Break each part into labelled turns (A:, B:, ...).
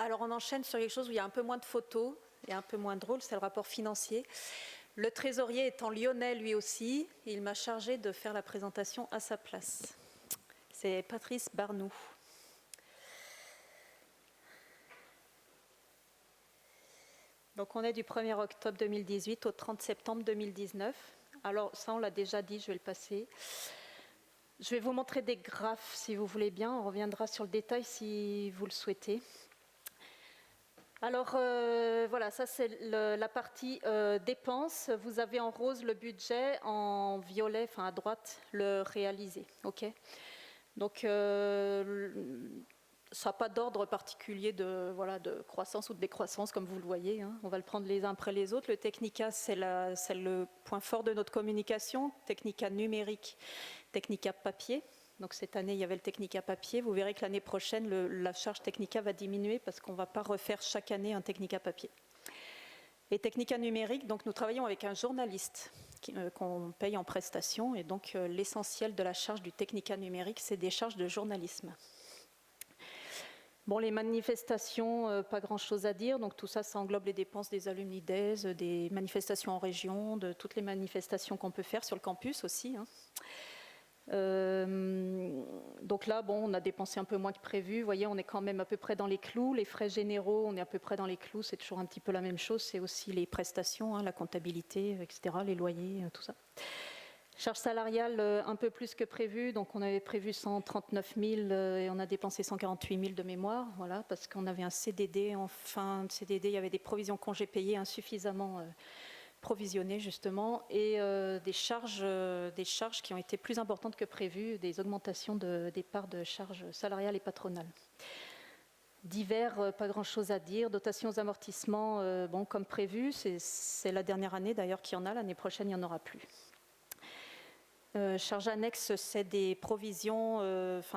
A: Alors on enchaîne sur quelque chose où il y a un peu moins de photos et un peu moins drôle, c'est le rapport financier. Le trésorier étant lyonnais lui aussi, il m'a chargé de faire la présentation à sa place. C'est Patrice Barnoux. Donc on est du 1er octobre 2018 au 30 septembre 2019. Alors ça on l'a déjà dit, je vais le passer. Je vais vous montrer des graphes si vous voulez bien, on reviendra sur le détail si vous le souhaitez. Alors voilà, ça c'est la partie dépenses. Vous avez en rose le budget, en violet, enfin à droite, le réalisé. Ok. Donc ça n'a pas d'ordre particulier de croissance ou de décroissance, comme vous le voyez. Hein. On va le prendre les uns après les autres. Le Technica, c'est le point fort de notre communication. Technica numérique, Technica papier. Donc cette année, il y avait le Technica papier. Vous verrez que l'année prochaine, la charge Technica va diminuer parce qu'on ne va pas refaire chaque année un Technica papier. Et Technica numérique, donc nous travaillons avec un journaliste qu'on paye en prestation. Et donc l'essentiel de la charge du Technica numérique, c'est des charges de journalisme. Bon, les manifestations, pas grand-chose à dire. Donc tout ça, ça englobe les dépenses des Alumni Days, des manifestations en région, de toutes les manifestations qu'on peut faire sur le campus aussi. Hein. Donc là, bon, on a dépensé un peu moins que prévu. Vous voyez, on est quand même à peu près dans les clous. Les frais généraux, on est à peu près dans les clous. C'est toujours un petit peu la même chose. C'est aussi les prestations, hein, la comptabilité, etc., les loyers, tout ça. Charge salariale un peu plus que prévu, donc on avait prévu 139 000 et on a dépensé 148 000 de mémoire, voilà, parce qu'on avait un CDD, en fin de CDD, il y avait des provisions congés payés insuffisamment provisionnées justement, et des charges qui ont été plus importantes que prévu, des augmentations des parts de charges salariales et patronales. Divers, pas grand-chose à dire. Dotations aux amortissements, bon, comme prévu, c'est la dernière année d'ailleurs qu'il y en a, l'année prochaine il n'y en aura plus. Charge annexe, c'est des provisions,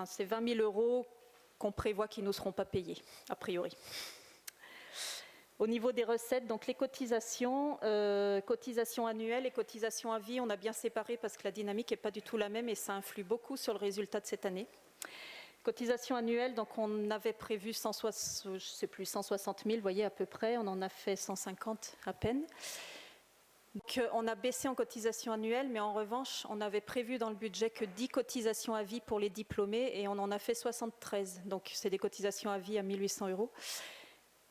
A: c'est 20 000 € qu'on prévoit qui ne nous seront pas payés, a priori. Au niveau des recettes, donc les cotisations, cotisations annuelles et cotisations à vie, on a bien séparé parce que la dynamique n'est pas du tout la même et ça influe beaucoup sur le résultat de cette année. Cotisation annuelle, donc on avait prévu 160 000, vous voyez à peu près, on en a fait 150 à peine. Donc, on a baissé en cotisation annuelle, mais en revanche, on avait prévu dans le budget que 10 cotisations à vie pour les diplômés et on en a fait 73. Donc, c'est des cotisations à vie à 1 800 €.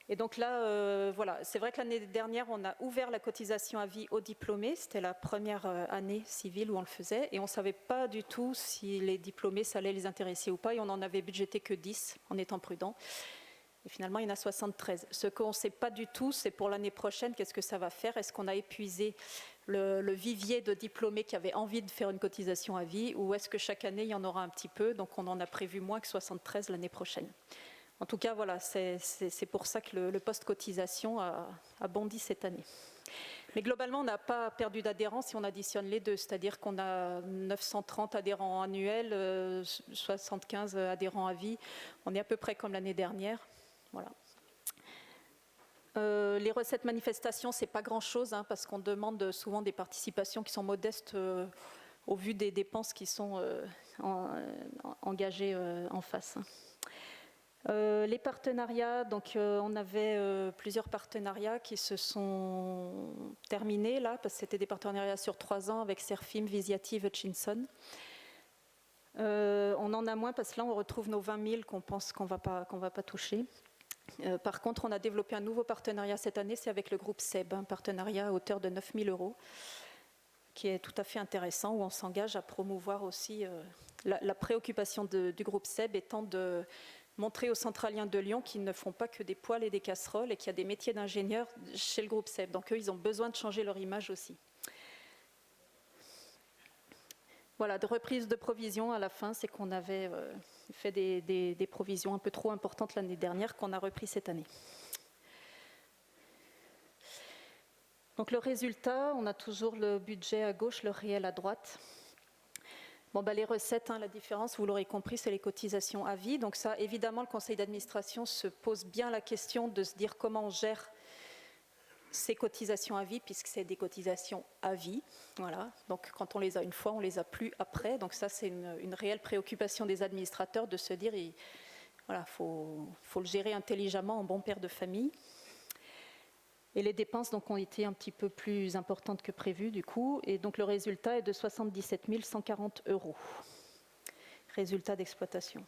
A: Et donc là, voilà, c'est vrai que l'année dernière, on a ouvert la cotisation à vie aux diplômés. C'était la première année civile où on le faisait et on ne savait pas du tout si les diplômés, ça allait les intéresser ou pas et on n'en avait budgété que 10 en étant prudent. Et finalement, il y en a 73. Ce qu'on ne sait pas du tout, c'est pour l'année prochaine, qu'est-ce que ça va faire? Est-ce qu'on a épuisé le vivier de diplômés qui avaient envie de faire une cotisation à vie ou est-ce que chaque année, il y en aura un petit peu? Donc, on en a prévu moins que 73 l'année prochaine. En tout cas, voilà, c'est pour ça que le poste cotisation a bondi cette année. Mais globalement, on n'a pas perdu d'adhérents si on additionne les deux, c'est-à-dire qu'on a 930 adhérents annuels, 75 adhérents à vie. On est à peu près comme l'année dernière. Voilà. Les recettes manifestations, c'est pas grand-chose, hein, parce qu'on demande souvent des participations qui sont modestes au vu des dépenses qui sont engagées en face. Les partenariats, donc on avait plusieurs partenariats qui se sont terminés là, parce que c'était des partenariats sur 3 ans avec Serfim, Visiative, Hutchinson. On en a moins parce que là on retrouve nos 20 000 qu'on pense qu'on va pas toucher. Par contre, on a développé un nouveau partenariat cette année, c'est avec le groupe SEB, un partenariat à hauteur de 9 000 €, qui est tout à fait intéressant, où on s'engage à promouvoir aussi la préoccupation du groupe SEB étant de montrer aux centraliens de Lyon qu'ils ne font pas que des poêles et des casseroles et qu'il y a des métiers d'ingénieurs chez le groupe SEB. Donc eux, ils ont besoin de changer leur image aussi. Voilà, de reprise de provisions à la fin, c'est qu'on avait fait des provisions un peu trop importantes l'année dernière qu'on a repris cette année. Donc le résultat, on a toujours le budget à gauche, le réel à droite. Bon, les recettes, hein, la différence, vous l'aurez compris, c'est les cotisations à vie. Donc ça, évidemment, le conseil d'administration se pose bien la question de se dire comment on gère ces cotisations à vie, puisque c'est des cotisations à vie. Voilà. Donc quand on les a une fois, on ne les a plus après. Donc ça, c'est une réelle préoccupation des administrateurs de se dire, voilà, faut le gérer intelligemment en bon père de famille. Et les dépenses donc, ont été un petit peu plus importantes que prévu du coup, et donc le résultat est de 77 140 €. Résultat d'exploitation.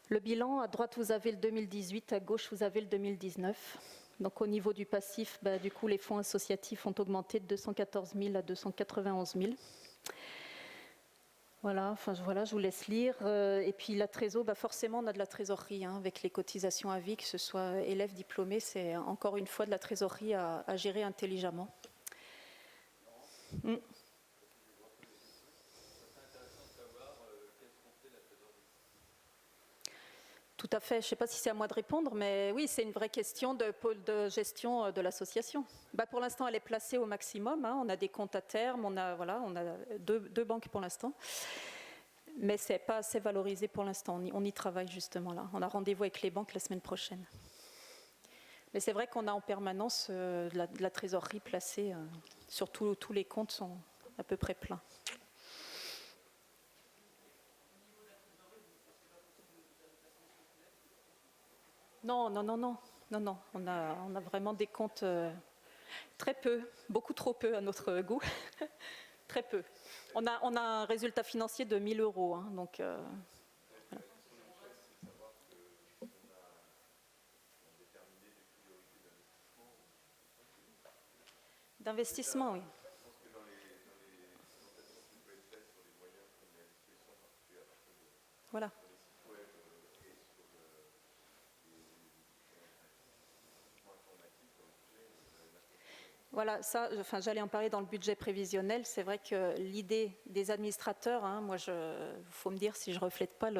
A: Le bilan, à droite vous avez le 2018, à gauche vous avez le 2019. Donc au niveau du passif, du coup les fonds associatifs ont augmenté de 214 000 à 291 000. Voilà, je vous laisse lire. Et puis la trésor, forcément on a de la trésorerie avec les cotisations à vie, que ce soit élèves diplômés, c'est encore une fois de la trésorerie à gérer intelligemment. Tout à fait, je ne sais pas si c'est à moi de répondre, mais oui, c'est une vraie question de gestion de l'association. Pour l'instant, elle est placée au maximum, on a des comptes à terme, on a deux banques pour l'instant, mais ce n'est pas assez valorisé pour l'instant, on y travaille justement là. On a rendez-vous avec les banques la semaine prochaine. Mais c'est vrai qu'on a en permanence de la trésorerie placée, sur tous les comptes sont à peu près pleins. Non, on a vraiment des comptes très peu, beaucoup trop peu à notre goût, très peu. On a un résultat financier de 1 000 €, donc... Voilà. D'investissement, oui. Voilà. Voilà, ça, j'allais en parler dans le budget prévisionnel. C'est vrai que l'idée des administrateurs, moi, faut me dire si je ne reflète pas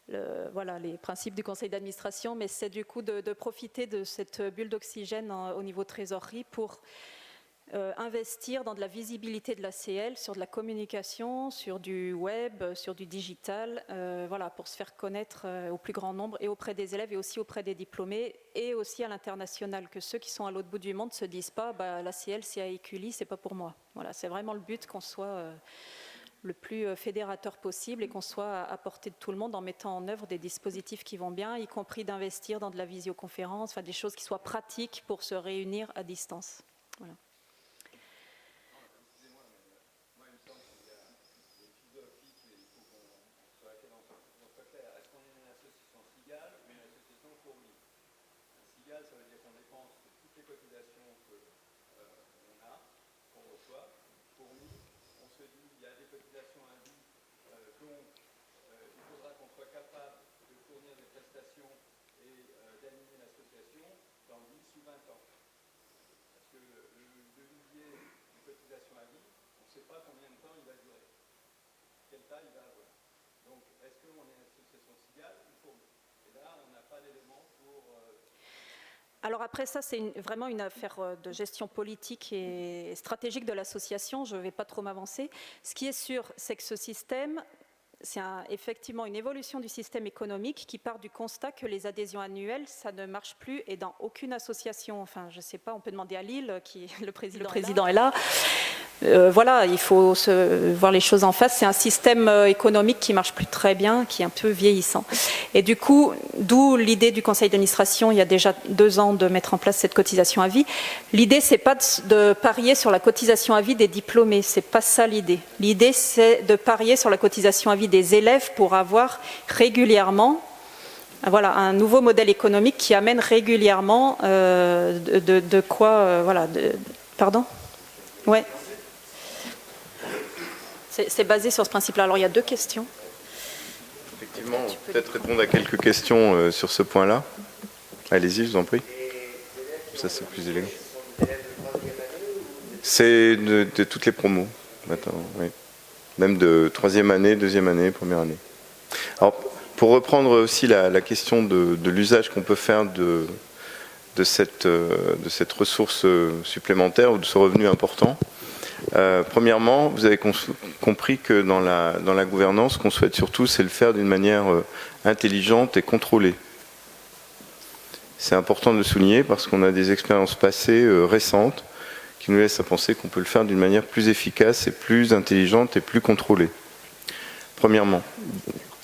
A: les principes du conseil d'administration, mais c'est du coup de profiter de cette bulle d'oxygène au niveau trésorerie pour investir dans de la visibilité de l'ACL, sur de la communication, sur du web, sur du digital, pour se faire connaître au plus grand nombre et auprès des élèves et aussi auprès des diplômés et aussi à l'international, que ceux qui sont à l'autre bout du monde ne se disent pas l'ACL c'est à Écully, c'est pas pour moi. Voilà, c'est vraiment le but qu'on soit le plus fédérateur possible et qu'on soit à portée de tout le monde en mettant en œuvre des dispositifs qui vont bien, y compris d'investir dans de la visioconférence, des choses qui soient pratiques pour se réunir à distance. Voilà. Alors après ça, c'est vraiment une affaire de gestion politique et stratégique de l'association, je ne vais pas trop m'avancer. Ce qui est sûr, c'est que ce système, c'est effectivement une évolution du système économique qui part du constat que les adhésions annuelles, ça ne marche plus et dans aucune association. Enfin, je ne sais pas, on peut demander à Lille, le président est là. Voilà, il faut voir les choses en face. C'est un système économique qui ne marche plus très bien, qui est un peu vieillissant. Et du coup, d'où l'idée du conseil d'administration, il y a déjà 2 ans, de mettre en place cette cotisation à vie. L'idée, ce n'est pas de parier sur la cotisation à vie des diplômés, ce n'est pas ça l'idée. L'idée, c'est de parier sur la cotisation à vie des élèves pour avoir régulièrement un nouveau modèle économique qui amène régulièrement de quoi... pardon ? Ouais. C'est basé sur ce principe-là. Alors, il y a 2 questions.
B: Effectivement, peut-être répondre à quelques questions sur ce point-là. Allez-y, je vous en prie. Ça, c'est plus élégant. C'est de toutes les promos, maintenant, oui. Même de 3e année, 2e année, 1re année. Alors, pour reprendre aussi la question de l'usage qu'on peut faire de cette ressource supplémentaire ou de ce revenu important, premièrement, vous avez compris que dans la gouvernance, ce qu'on souhaite surtout, c'est le faire d'une manière intelligente et contrôlée. C'est important de le souligner parce qu'on a des expériences passées récentes qui qui nous laisse à penser qu'on peut le faire d'une manière plus efficace et plus intelligente et plus contrôlée. Premièrement.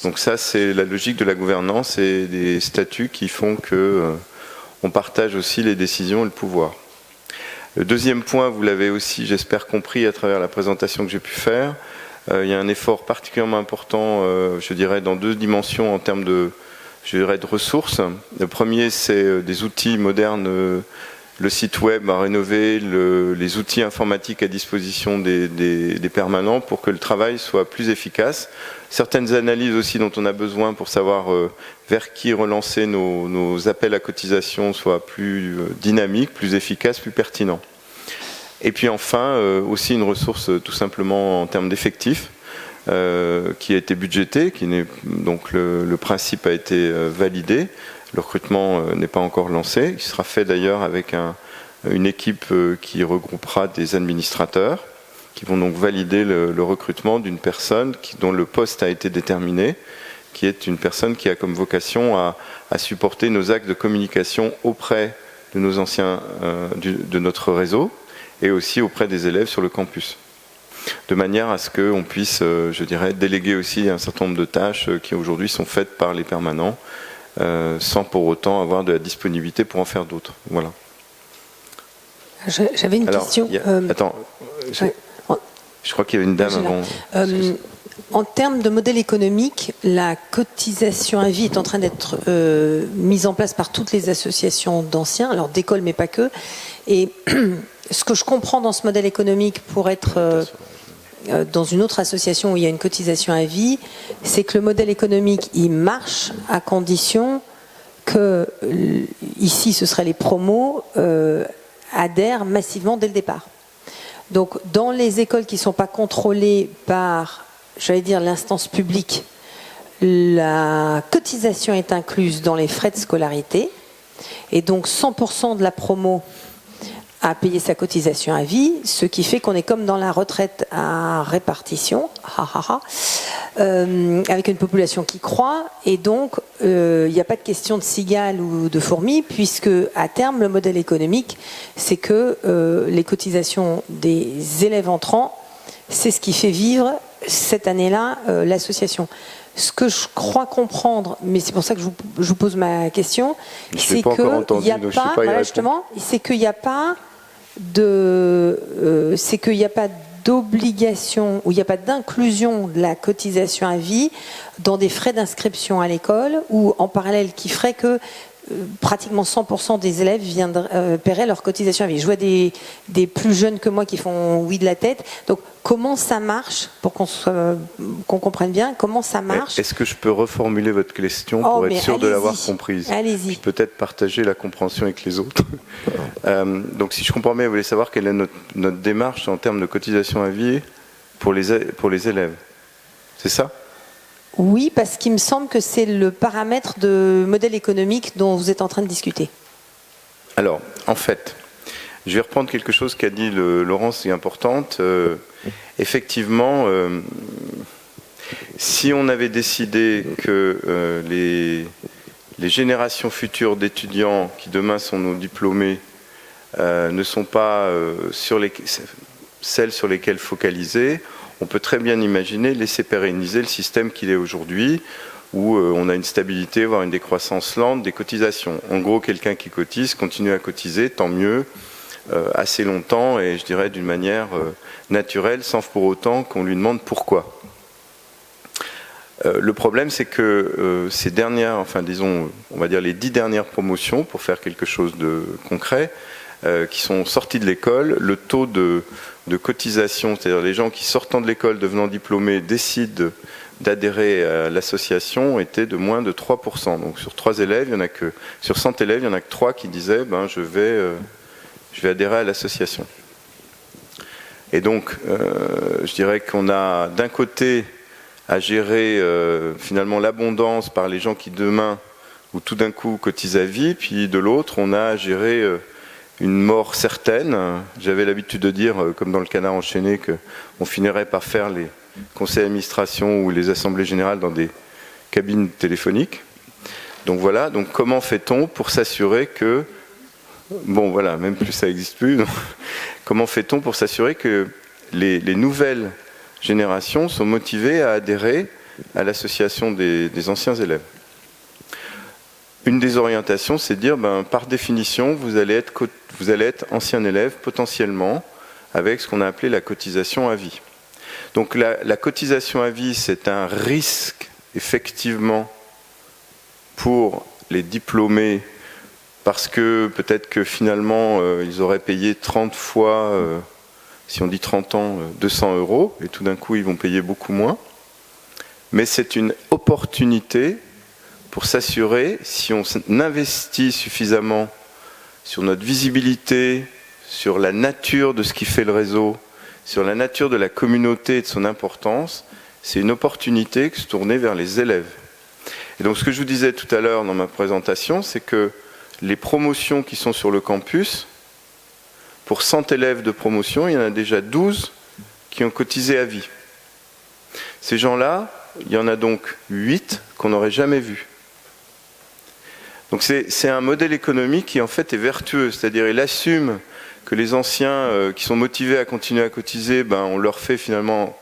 B: Donc ça, c'est la logique de la gouvernance et des statuts qui font que on partage aussi les décisions et le pouvoir. Le deuxième point, vous l'avez aussi, j'espère, compris à travers la présentation que j'ai pu faire. Il y a un effort particulièrement important, je dirais, dans deux dimensions en termes de, je dirais, de ressources. Le premier, c'est des outils modernes, le site web à rénover, les outils informatiques à disposition des permanents pour que le travail soit plus efficace. Certaines analyses aussi dont on a besoin pour savoir vers qui relancer nos appels à cotisation soient plus dynamiques, plus efficaces, plus pertinents. Et puis enfin, aussi une ressource tout simplement en termes d'effectifs qui a été budgétée, donc le principe a été validé. Le recrutement n'est pas encore lancé. Il sera fait d'ailleurs avec une équipe qui regroupera des administrateurs qui vont donc valider le recrutement d'une personne dont le poste a été déterminé, qui est une personne qui a comme vocation à supporter nos actes de communication auprès de nos anciens, de notre réseau et aussi auprès des élèves sur le campus. De manière à ce qu'on puisse, je dirais, déléguer aussi un certain nombre de tâches qui aujourd'hui sont faites par les permanents, sans pour autant avoir de la disponibilité pour en faire d'autres. Voilà.
C: J'avais une question.
B: Attends, je crois qu'il y avait une dame avant.
C: En termes de modèle économique, la cotisation à vie est en train d'être mise en place par toutes les associations d'anciens, alors d'école mais pas que. Et ce que je comprends dans ce modèle économique pour être dans une autre association où il y a une cotisation à vie, c'est que le modèle économique, il marche à condition que, ici ce seraient les promos, adhèrent massivement dès le départ. Donc dans les écoles qui ne sont pas contrôlées par, j'allais dire, l'instance publique, la cotisation est incluse dans les frais de scolarité et donc 100% de la promo à payer sa cotisation à vie, ce qui fait qu'on est comme dans la retraite à répartition, avec une population qui croît, et donc il n'y a pas de question de cigales ou de fourmis, puisque à terme, le modèle économique, c'est que les cotisations des élèves entrants, c'est ce qui fait vivre cette année-là l'association. Ce que je crois comprendre, mais c'est pour ça que je vous pose ma question, c'est qu'il n'y a pas, voilà, justement, c'est qu'il n'y a pas d'obligation ou il n'y a pas d'inclusion de la cotisation à vie dans des frais d'inscription à l'école ou en parallèle qui ferait que pratiquement 100% des élèves paieraient leur cotisation à vie. Je vois des plus jeunes que moi qui font oui de la tête. Donc comment ça marche pour qu'on comprenne bien comment ça marche?
B: Est-ce que je peux reformuler votre question pour être sûr de l'avoir comprise?
C: Allez-y.
B: Je peux peut-être partager la compréhension avec les autres. Donc si je comprends bien, vous voulez savoir quelle est notre démarche en termes de cotisation à vie pour les élèves. C'est ça?
C: Oui, parce qu'il me semble que c'est le paramètre de modèle économique dont vous êtes en train de discuter.
B: Alors, en fait, je vais reprendre quelque chose qu'a dit Laurence, qui est importante. Effectivement, si on avait décidé que les générations futures d'étudiants qui demain sont nos diplômés ne sont pas celles sur lesquelles focaliser, on peut très bien imaginer laisser pérenniser le système qu'il est aujourd'hui, où on a une stabilité, voire une décroissance lente des cotisations. En gros, quelqu'un qui cotise continue à cotiser, tant mieux, assez longtemps, et je dirais d'une manière naturelle, sans pour autant qu'on lui demande pourquoi. Le problème, c'est que ces dernières, enfin disons, on va dire les 10 dernières promotions, pour faire quelque chose de concret, qui sont sortis de l'école, le taux de cotisation, c'est-à-dire les gens qui sortant de l'école, devenant diplômés, décident d'adhérer à l'association, était de moins de 3%. Donc sur 3 élèves, il y en a que, sur 100 élèves, il n'y en a que 3 qui disaient je vais adhérer à l'association. Et donc, je dirais qu'on a d'un côté à gérer finalement l'abondance par les gens qui demain ou tout d'un coup cotisent à vie, puis de l'autre, on a à gérer une mort certaine. J'avais l'habitude de dire, comme dans le Canard enchaîné, qu'on finirait par faire les conseils d'administration ou les assemblées générales dans des cabines téléphoniques. Donc voilà, donc comment fait-on pour s'assurer que, bon voilà, même plus ça n'existe plus, donc, Comment fait-on pour s'assurer que les nouvelles générations sont motivées à adhérer à l'association des anciens élèves? Une des orientations, c'est de dire, par définition, vous allez être ancien élève potentiellement avec ce qu'on a appelé la cotisation à vie. Donc la cotisation à vie, c'est un risque, effectivement, pour les diplômés, parce que peut-être que finalement, ils auraient payé 30 fois, si on dit 30 ans, 200 €, et tout d'un coup, ils vont payer beaucoup moins. Mais c'est une opportunité pour s'assurer, si on investit suffisamment sur notre visibilité, sur la nature de ce qui fait le réseau, sur la nature de la communauté et de son importance, c'est une opportunité de se tourner vers les élèves. Et donc ce que je vous disais tout à l'heure dans ma présentation, c'est que les promotions qui sont sur le campus, pour 100 élèves de promotion, il y en a déjà 12 qui ont cotisé à vie. Ces gens-là, il y en a donc 8 qu'on n'aurait jamais vus. Donc c'est un modèle économique qui en fait est vertueux, c'est-à-dire il assume que les anciens qui sont motivés à continuer à cotiser, on leur fait finalement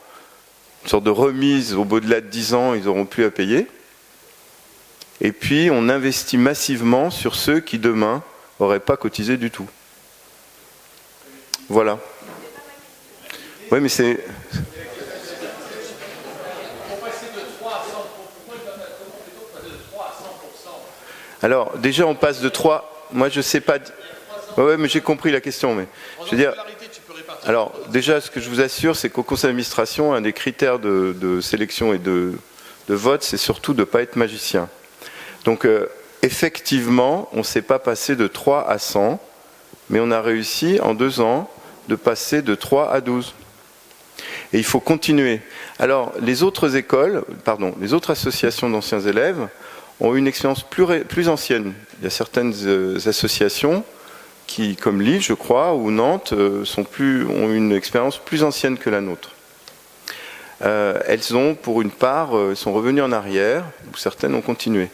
B: une sorte de remise au bout-delà de 10 ans, ils n'auront plus à payer. Et puis on investit massivement sur ceux qui demain n'auraient pas cotisé du tout. Voilà. Oui, mais c'est... Alors, déjà, on passe de 3... Moi, je sais pas... Oui, mais j'ai compris la question. Mais je veux dire... Alors, déjà, ce que je vous assure, c'est qu'au conseil d'administration, un des critères de sélection et de vote, c'est surtout de ne pas être magicien. Donc, effectivement, on ne s'est pas passé de 3 à 100, mais on a réussi, en 2 ans, de passer de 3 à 12. Et il faut continuer. Alors, les autres écoles, les autres associations d'anciens élèves ont une expérience plus ancienne. Il y a certaines associations qui, comme Lille, je crois, ou Nantes, ont une expérience plus ancienne que la nôtre. Elles ont, pour une part, sont revenues en arrière, ou certaines ont continué.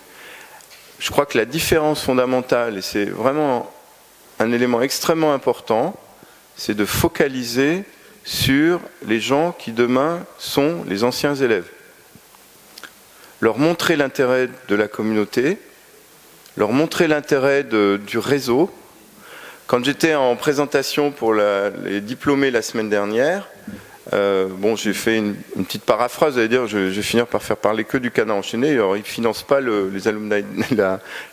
B: Je crois que la différence fondamentale, et c'est vraiment un élément extrêmement important, c'est de focaliser sur les gens qui demain sont les anciens élèves. Leur montrer l'intérêt de la communauté, leur montrer l'intérêt du réseau. Quand j'étais en présentation pour les diplômés la semaine dernière, j'ai fait une petite paraphrase, vous allez dire, je vais finir par faire parler que du canard enchaîné. Alors, ils ne financent pas les alumni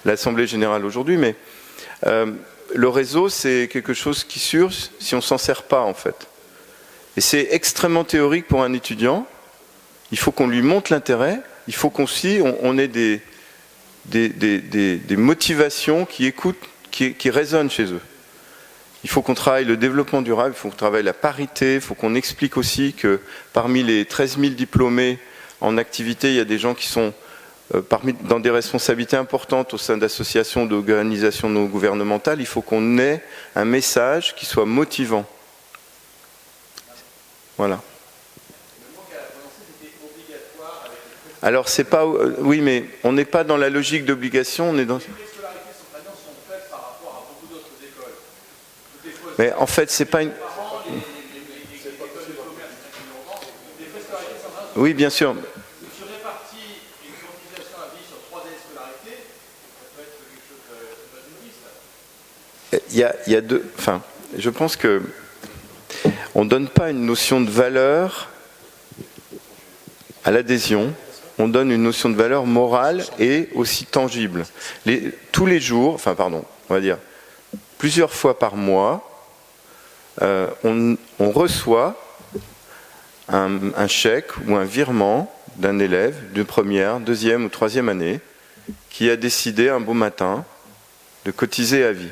B: l'Assemblée Générale aujourd'hui, mais le réseau, c'est quelque chose qui s'use si on ne s'en sert pas, en fait. Et c'est extrêmement théorique pour un étudiant. Il faut qu'on lui montre l'intérêt. Il faut qu'on ait des motivations qui écoutent, qui résonnent chez eux. Il faut qu'on travaille le développement durable, il faut qu'on travaille la parité, il faut qu'on explique aussi que parmi les 13 000 diplômés en activité, il y a des gens qui sont dans des responsabilités importantes au sein d'associations, d'organisations non gouvernementales. Il faut qu'on ait un message qui soit motivant. Voilà. Alors c'est pas... Oui, mais on n'est pas dans la logique d'obligation, on est dans... Mais en fait, c'est pas une... Oui, bien sûr. Il y a deux... Enfin, je pense que on ne donne pas une notion de valeur à l'adhésion, on donne une notion de valeur morale et aussi tangible. Tous les jours, on va dire plusieurs fois par mois, on reçoit un chèque ou un virement d'un élève de première, deuxième ou troisième année qui a décidé un beau matin de cotiser à vie.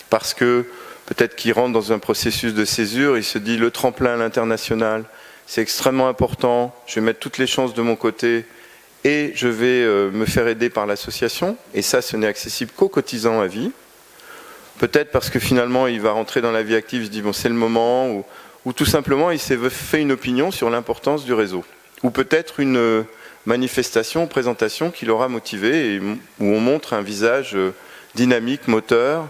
B: Parce que peut-être qu'il rentre dans un processus de césure, il se dit le tremplin à l'international, c'est extrêmement important, je vais mettre toutes les chances de mon côté et je vais me faire aider par l'association. Et ça, ce n'est accessible qu'aux cotisants à vie. Peut-être parce que finalement, il va rentrer dans la vie active, il se dit bon, c'est le moment, ou tout simplement, il s'est fait une opinion sur l'importance du réseau. Ou peut-être une manifestation, présentation qui l'aura motivé, et où on montre un visage dynamique, moteur,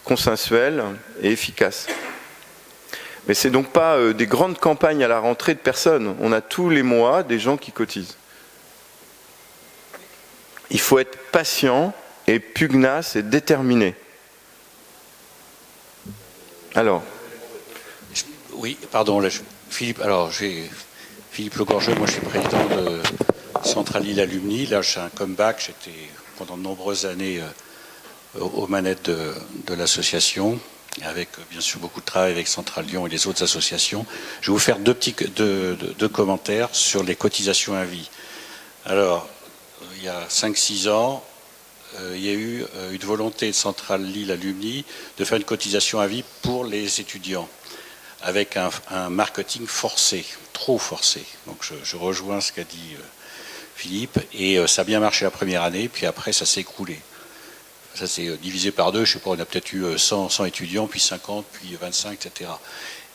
B: consensuel et efficace. Mais c'est donc pas des grandes campagnes à la rentrée de personnes. On a tous les mois des gens qui cotisent. Il faut être patient et pugnace et déterminé. Alors.
D: Oui, pardon, là, Philippe, alors Philippe Le Gorgeux, moi je suis président de Centrale Lille Alumni. Là, j'ai un comeback, j'étais pendant de nombreuses années aux manettes de l'association, avec bien sûr beaucoup de travail avec Centrale Lyon et les autres associations. Je vais vous faire deux commentaires sur les cotisations à vie. Alors, il y a 5-6 ans, il y a eu une volonté de Centrale Lille Alumni de faire une cotisation à vie pour les étudiants, avec un marketing forcé, trop forcé. Donc je rejoins ce qu'a dit Philippe, et ça a bien marché la première année, puis après ça s'est écroulé. Ça s'est divisé par deux, je sais pas, on a peut-être eu 100 étudiants, puis 50, puis 25, etc.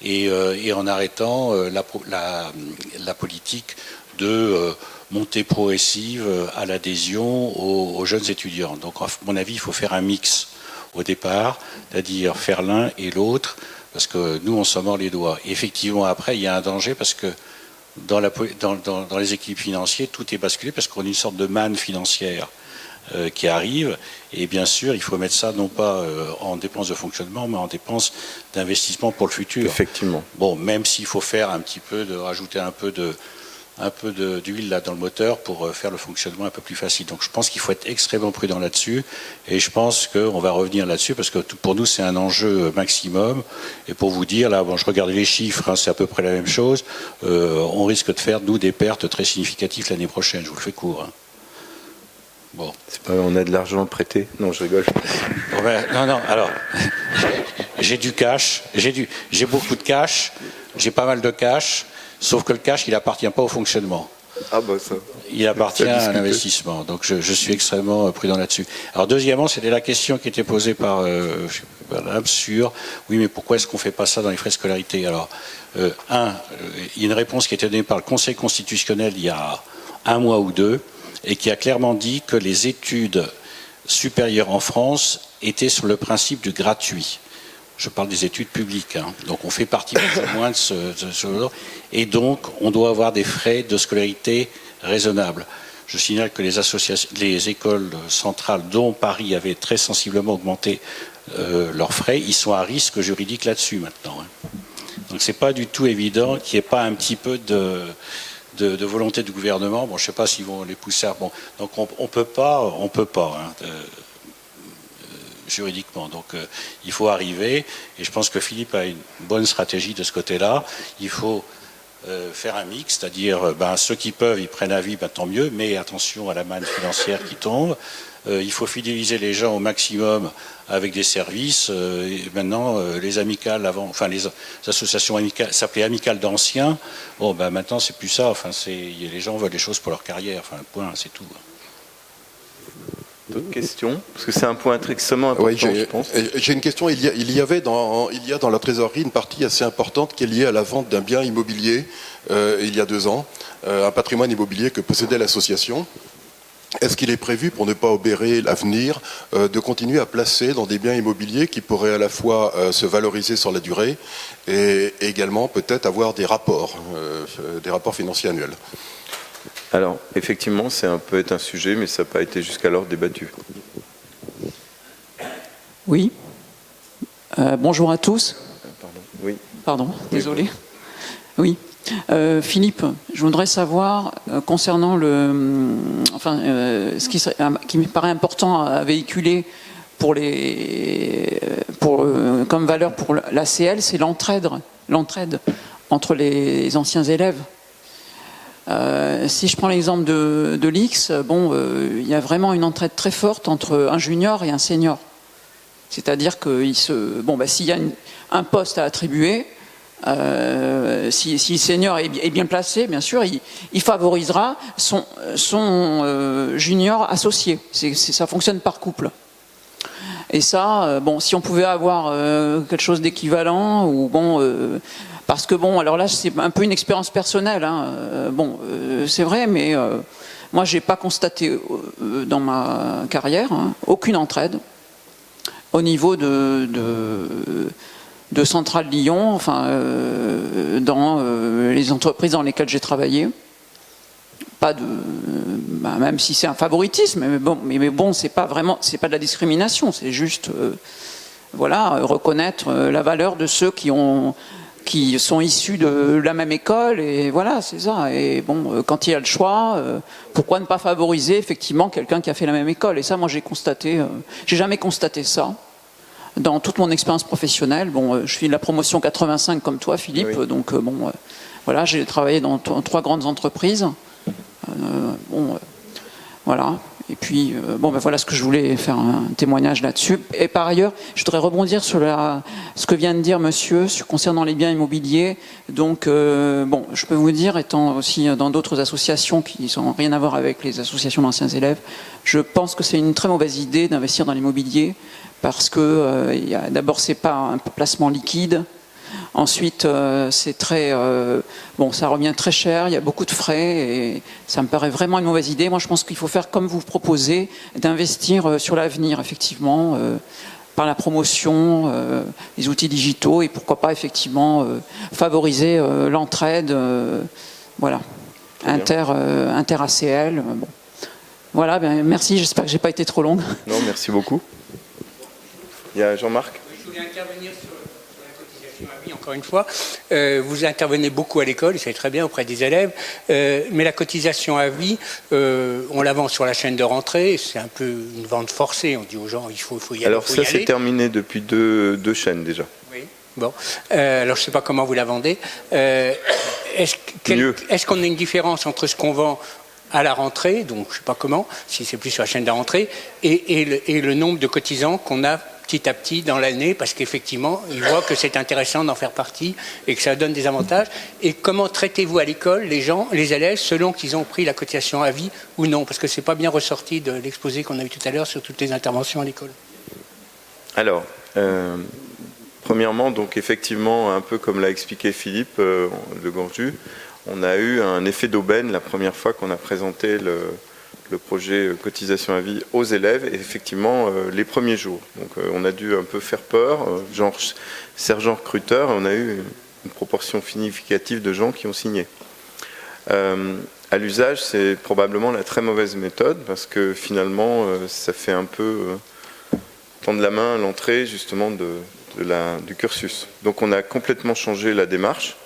D: Et en arrêtant la politique de montée progressive à l'adhésion aux jeunes étudiants. Donc à mon avis, il faut faire un mix au départ, c'est-à-dire faire l'un et l'autre, parce que nous, on s'en mord les doigts. Et effectivement, après, il y a un danger, parce que dans les équilibres financiers, tout est basculé, parce qu'on a une sorte de manne financière qui arrive, et bien sûr, il faut mettre ça non pas en dépenses de fonctionnement, mais en dépenses d'investissement pour le futur.
B: Effectivement.
D: Bon, même s'il faut faire rajouter un peu d'huile là dans le moteur pour faire le fonctionnement un peu plus facile. Donc je pense qu'il faut être extrêmement prudent là-dessus, et je pense qu'on va revenir là-dessus, parce que pour nous c'est un enjeu maximum. Et pour vous dire, là, bon, je regardais les chiffres, hein, c'est à peu près la même chose. On risque de faire, nous, des pertes très significatives l'année prochaine. Je vous le fais court. Hein. Bon.
B: C'est pas, on a de l'argent prêté? Non, je rigole.
D: Non, alors, j'ai du cash, j'ai beaucoup de cash, j'ai pas mal de cash, sauf que le cash, il appartient pas au fonctionnement.
B: Ah bah ça.
D: Il appartient à un investissement. Donc je suis extrêmement prudent là-dessus. Alors deuxièmement, c'était la question qui était posée par madame sur, oui, mais pourquoi est-ce qu'on fait pas ça dans les frais de scolarité? Alors, il y a une réponse qui a été donnée par le Conseil constitutionnel il y a un mois ou deux, et qui a clairement dit que les études supérieures en France étaient sur le principe du gratuit. Je parle des études publiques, hein. Donc on fait partie plus ou moins de ce et donc on doit avoir des frais de scolarité raisonnables. Je signale que les écoles centrales, dont Paris avait très sensiblement augmenté leurs frais, ils sont à risque juridique là-dessus maintenant. Hein. Donc c'est pas du tout évident qu'il n'y ait pas un petit peu de volonté du gouvernement. Bon, je ne sais pas s'ils vont les pousser à... Bon, donc on peut pas, hein, juridiquement. Donc il faut arriver, et je pense que Philippe a une bonne stratégie de ce côté-là. Il faut faire un mix, c'est-à-dire ceux qui peuvent, ils prennent avis, tant mieux, mais attention à la manne financière qui tombe. Il faut fidéliser les gens au maximum avec des services. Et maintenant, les amicales, les associations amicales s'appelaient amicales d'anciens. Bon, maintenant, c'est plus ça. Les gens veulent des choses pour leur carrière. Point, c'est tout.
B: D'autres questions? Parce que c'est un point extrêmement important,
E: oui,
B: je pense.
E: J'ai une question. Il y a dans la trésorerie une partie assez importante qui est liée à la vente d'un bien immobilier il y a 2 ans, un patrimoine immobilier que possédait l'association. Est-ce qu'il est prévu, pour ne pas obérer l'avenir, de continuer à placer dans des biens immobiliers qui pourraient à la fois se valoriser sur la durée et également peut-être avoir des rapports financiers annuels?
B: Alors, effectivement, ça peut être un sujet, mais ça n'a pas été jusqu'alors débattu.
F: Oui. Bonjour à tous.
B: Pardon. Oui.
F: Pardon, désolé. Oui. Philippe, je voudrais savoir, concernant ce qui me paraît important à véhiculer comme valeur pour l'ACL, c'est l'entraide entre les anciens élèves. Si je prends l'exemple de l'X, il y a vraiment une entraide très forte entre un junior et un senior. C'est-à-dire que s'il y a un poste à attribuer, si le senior est bien placé, bien sûr, il favorisera son junior associé. Ça fonctionne par couple. Et ça, si on pouvait avoir quelque chose d'équivalent, ou parce que alors là, c'est un peu une expérience personnelle. Hein, c'est vrai, mais moi, j'ai pas constaté dans ma carrière aucune entraide au niveau de Centrale Lyon, enfin, dans les entreprises dans lesquelles j'ai travaillé. Pas de, même si c'est un favoritisme, mais bon, c'est pas de la discrimination, c'est juste, voilà, reconnaître la valeur de ceux qui sont issus de la même école, et voilà, c'est ça. Et bon, quand il y a le choix, pourquoi ne pas favoriser effectivement quelqu'un qui a fait la même école? Et ça, moi, j'ai jamais constaté ça dans toute mon expérience professionnelle. Bon, je suis de la promotion 85 comme toi, Philippe, oui. Donc bon, voilà, j'ai travaillé dans 3 grandes entreprises. Voilà. Et puis, voilà ce que je voulais faire un témoignage là-dessus. Et par ailleurs, je voudrais rebondir sur ce que vient de dire monsieur concernant les biens immobiliers. Donc, je peux vous dire, étant aussi dans d'autres associations qui n'ont rien à voir avec les associations d'anciens élèves, je pense que c'est une très mauvaise idée d'investir dans l'immobilier parce que, d'abord, c'est pas un placement liquide. Ensuite, c'est très, ça revient très cher, il y a beaucoup de frais et ça me paraît vraiment une mauvaise idée. Moi, je pense qu'il faut faire comme vous proposez, d'investir sur l'avenir, effectivement, par la promotion, les outils digitaux et pourquoi pas, effectivement, favoriser l'entraide, voilà, inter-ACL. Bon. Voilà, merci, j'espère que j'ai pas été trop longue.
B: Non, merci beaucoup. Il y a Jean-Marc.
G: Je voulais intervenir sur encore une fois, vous intervenez beaucoup à l'école, c'est très bien auprès des élèves, mais la cotisation à vie, on la vend sur la chaîne de rentrée, c'est un peu une vente forcée, on dit aux gens il faut y aller.
B: Alors ça c'est terminé depuis deux chaînes déjà.
G: Oui, bon, alors je ne sais pas comment vous la vendez. Est-ce qu'on a une différence entre ce qu'on vend à la rentrée, donc je ne sais pas comment, si c'est plus sur la chaîne de la rentrée, et le nombre de cotisants qu'on a petit à petit dans l'année, parce qu'effectivement, ils voient que c'est intéressant d'en faire partie et que ça donne des avantages. Et comment traitez-vous à l'école les élèves, selon qu'ils ont pris la cotisation à vie ou non? Parce que ce n'est pas bien ressorti de l'exposé qu'on a eu tout à l'heure sur toutes les interventions à l'école.
B: Alors, premièrement, donc effectivement, un peu comme l'a expliqué Philippe de Gorju, on a eu un effet d'aubaine la première fois qu'on a présenté le projet cotisation à vie aux élèves, et effectivement les premiers jours. Donc on a dû un peu faire peur, genre sergent recruteur, et on a eu une proportion significative de gens qui ont signé. À l'usage, c'est probablement la très mauvaise méthode, parce que finalement, ça fait un peu tendre la main à l'entrée justement du cursus. Donc on a complètement changé la démarche.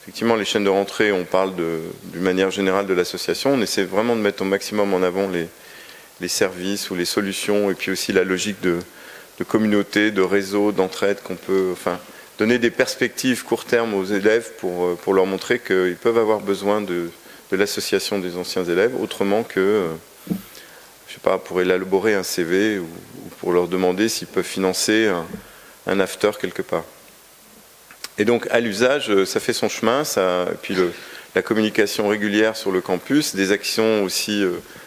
B: Effectivement, les chaînes de rentrée, on parle d'une manière générale de l'association. On essaie vraiment de mettre au maximum en avant les services ou les solutions, et puis aussi la logique de communauté, de réseau, d'entraide qu'on peut, enfin, donner des perspectives court terme aux élèves pour leur montrer qu'ils peuvent avoir besoin de l'association des anciens élèves, autrement que, je sais pas, pour élaborer un CV ou pour leur demander s'ils peuvent financer un after quelque part. Et donc, à l'usage, ça fait son chemin, et puis la communication régulière sur le campus, des actions aussi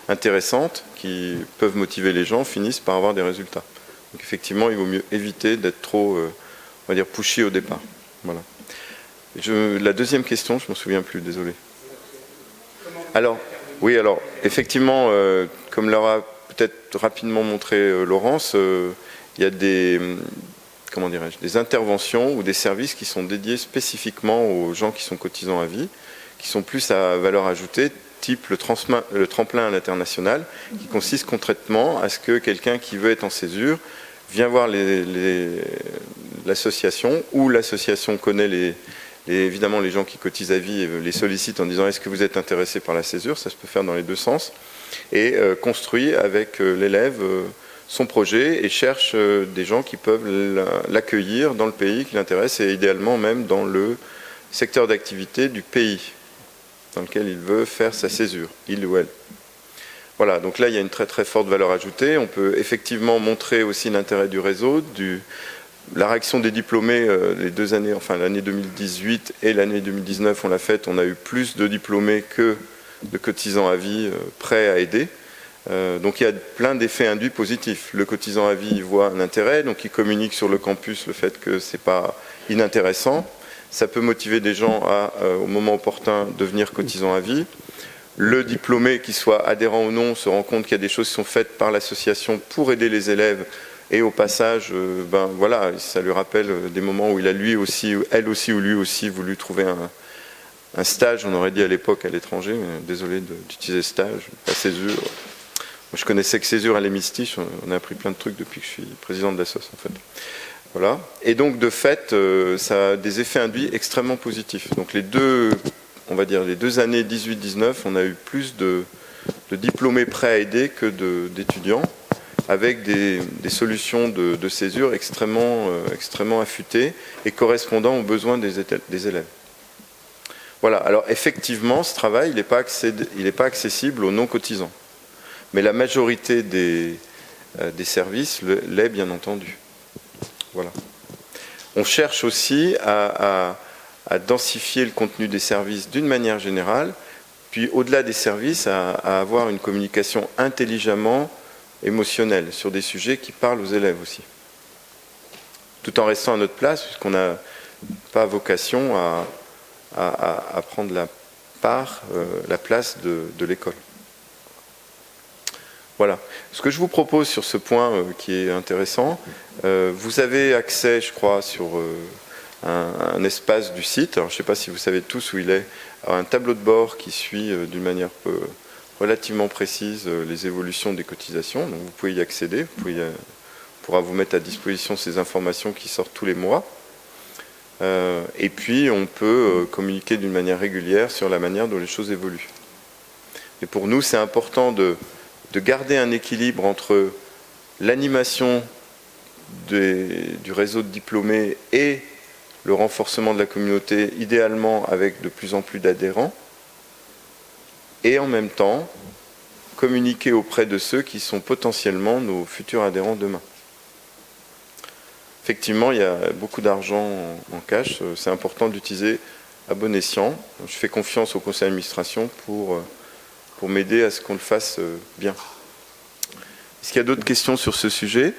B: intéressantes qui peuvent motiver les gens, finissent par avoir des résultats. Donc, effectivement, il vaut mieux éviter d'être trop, on va dire, pushy au départ. Voilà. La deuxième question, je ne m'en souviens plus, désolé. Alors, oui, alors, effectivement, comme l'aura peut-être rapidement montré Laurence, il y a des interventions ou des services qui sont dédiés spécifiquement aux gens qui sont cotisants à vie, qui sont plus à valeur ajoutée, type le tremplin à l'international, qui consiste concrètement à ce que quelqu'un qui veut être en césure vient voir l'association, ou l'association connaît évidemment les gens qui cotisent à vie et les sollicite en disant est-ce que vous êtes intéressé par la césure, ça se peut faire dans les deux sens, et construit avec l'élève son projet et cherche des gens qui peuvent l'accueillir dans le pays qui l'intéresse, et idéalement même dans le secteur d'activité du pays dans lequel il veut faire sa césure, il ou elle. Voilà, donc là il y a une très très forte valeur ajoutée. On peut effectivement montrer aussi l'intérêt du réseau, la réaction des diplômés, les 2 années, enfin l'année 2018 et l'année 2019 on l'a faite, on a eu plus de diplômés que de cotisants à vie prêts à aider. Donc il y a plein d'effets induits positifs. Le cotisant à vie voit un intérêt, donc il communique sur le campus le fait que ce n'est pas inintéressant. Ça peut motiver des gens à, au moment opportun, devenir cotisant à vie. Le diplômé, qu'il soit adhérent ou non, se rend compte qu'il y a des choses qui sont faites par l'association pour aider les élèves, Et au passage, voilà, ça lui rappelle des moments où il a elle aussi ou lui aussi voulu trouver un stage, on aurait dit à l'époque à l'étranger, désolé d'utiliser stage, pas césure. Moi, je connaissais que césure à l'hémistiche, on a appris plein de trucs depuis que je suis président de la SOS en fait. Voilà. Et donc de fait, ça a des effets induits extrêmement positifs. Donc les deux années 18-19, on a eu plus de diplômés prêts à aider que d'étudiants, avec des solutions de césure extrêmement affûtées et correspondant aux besoins des élèves. Voilà, alors effectivement, ce travail, il n'est pas accessible aux non-cotisants. Mais la majorité des services l'est, bien entendu. Voilà. On cherche aussi à densifier le contenu des services d'une manière générale, puis au-delà des services, à avoir une communication intelligemment émotionnelle sur des sujets qui parlent aux élèves aussi. Tout en restant à notre place, puisqu'on n'a pas vocation à prendre la place de l'école. Voilà. Ce que je vous propose sur ce point qui est intéressant, vous avez accès, je crois, sur un espace du site, alors je ne sais pas si vous savez tous où il est, à un tableau de bord qui suit d'une manière relativement précise les évolutions des cotisations. Donc vous pouvez y accéder, on pourra vous mettre à disposition ces informations qui sortent tous les mois. Et puis on peut communiquer d'une manière régulière sur la manière dont les choses évoluent. Et pour nous, c'est important de garder un équilibre entre l'animation du réseau de diplômés et le renforcement de la communauté, idéalement avec de plus en plus d'adhérents, et en même temps communiquer auprès de ceux qui sont potentiellement nos futurs adhérents demain. Effectivement, il y a beaucoup d'argent en cash, c'est important d'utiliser à bon escient. Je fais confiance au conseil d'administration pour m'aider à ce qu'on le fasse bien. Est-ce qu'il y a d'autres questions sur ce sujet ?